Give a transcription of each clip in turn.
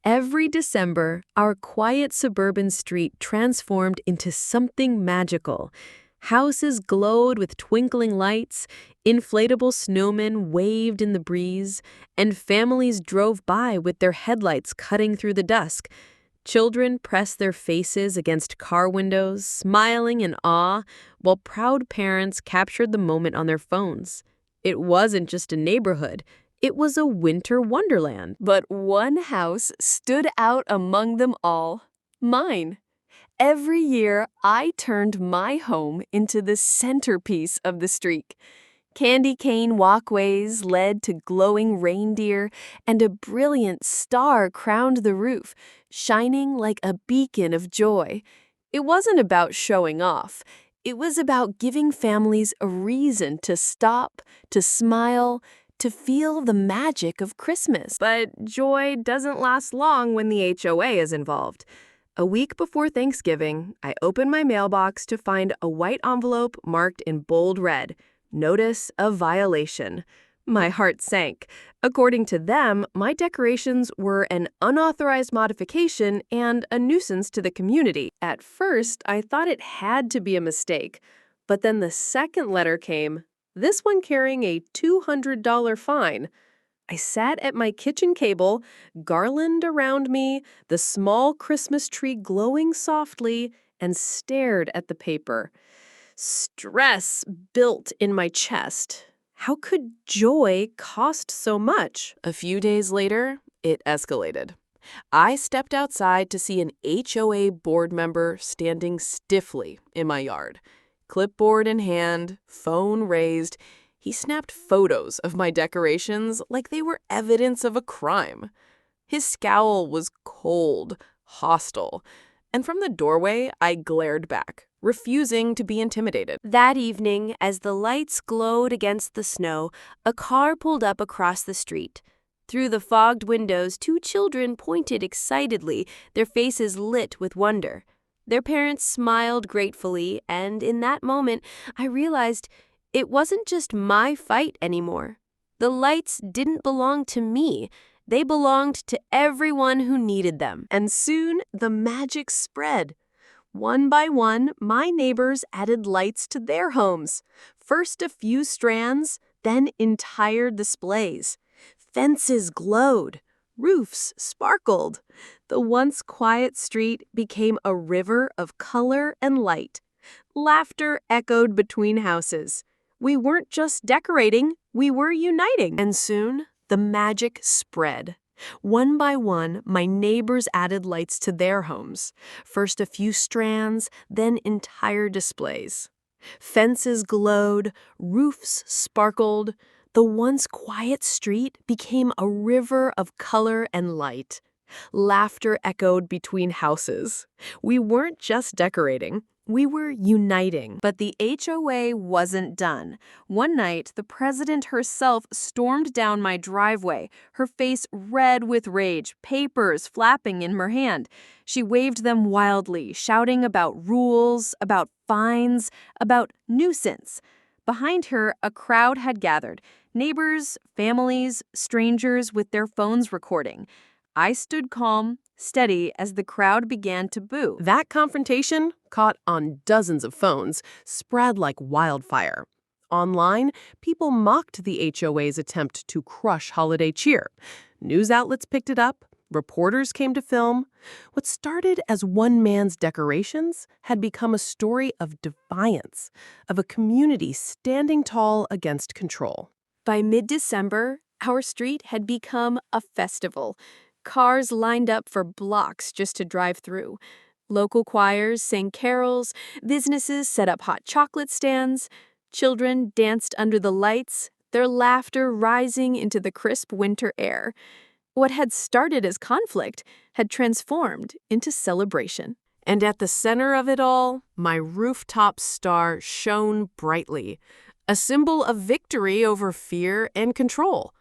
Every December, our quiet suburban street transformed into something magical. Houses glowed with twinkling lights, inflatable snowmen waved in the breeze, and families drove by with their headlights cutting through the dusk. Children pressed their faces against car windows, smiling in awe, while proud parents captured the moment on their phones. It wasn't just a neighborhood. It was a winter wonderland. But one house stood out among them all. Mine. Every year, I turned my home into the centerpiece of the streak. Candy cane walkways led to glowing reindeer, and a brilliant star crowned the roof, shining like a beacon of joy. It wasn't about showing off. It was about giving families a reason to stop, to smile, to feel the magic of Christmas. But joy doesn't last long when the HOA is involved. A week before Thanksgiving, I opened my mailbox to find a white envelope marked in bold red, "Notice of Violation." My heart sank. According to them, my decorations were an unauthorized modification and a nuisance to the community. At first, I thought it had to be a mistake, but then the second letter came, this one carrying a $200 fine. I sat at my kitchen table, garland around me, the small Christmas tree glowing softly, and stared at the paper. Stress built in my chest. How could joy cost so much? A few days later, it escalated. I stepped outside to see an HOA board member standing stiffly in my yard. Clipboard in hand, phone raised, he snapped photos of my decorations like they were evidence of a crime. His scowl was cold, hostile, and from the doorway I glared back, refusing to be intimidated. That evening, as the lights glowed against the snow, a car pulled up across the street. Through the fogged windows, two children pointed excitedly, their faces lit with wonder. Their parents smiled gratefully, and in that moment, I realized it wasn't just my fight anymore. The lights didn't belong to me. They belonged to everyone who needed them. And soon, the magic spread. One by one, my neighbors added lights to their homes. First a few strands, then entire displays. Fences glowed. Roofs sparkled. The once quiet street became a river of color and light. Laughter echoed between houses. We weren't just decorating, we were uniting. And soon, the magic spread. One by one, my neighbors added lights to their homes. First a few strands, then entire displays. Fences glowed, roofs sparkled. The once quiet street became a river of color and light. Laughter echoed between houses. We weren't just decorating. We were uniting. But the HOA wasn't done. One night, the president herself stormed down my driveway, her face red with rage, papers flapping in her hand. She waved them wildly, shouting about rules, about fines, about nuisance. Behind her, a crowd had gathered. Neighbors, families, strangers with their phones recording. I stood calm, steady as the crowd began to boo. That confrontation, caught on dozens of phones, spread like wildfire. Online, people mocked the HOA's attempt to crush holiday cheer. News outlets picked it up. Reporters came to film. What started as one man's decorations had become a story of defiance, of a community standing tall against control. By mid-December, our street had become a festival. Cars lined up for blocks just to drive through. Local choirs sang carols, businesses set up hot chocolate stands, children danced under the lights, their laughter rising into the crisp winter air. What had started as conflict had transformed into celebration. And at the center of it all, my rooftop star shone brightly, a symbol of victory over fear and control.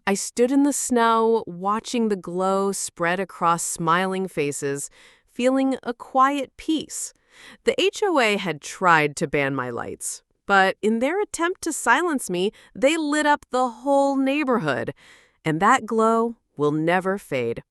I stood in the snow, watching the glow spread across smiling faces, feeling a quiet peace. The HOA had tried to ban my lights, but in their attempt to silence me, they lit up the whole neighborhood. And that glow will never fade.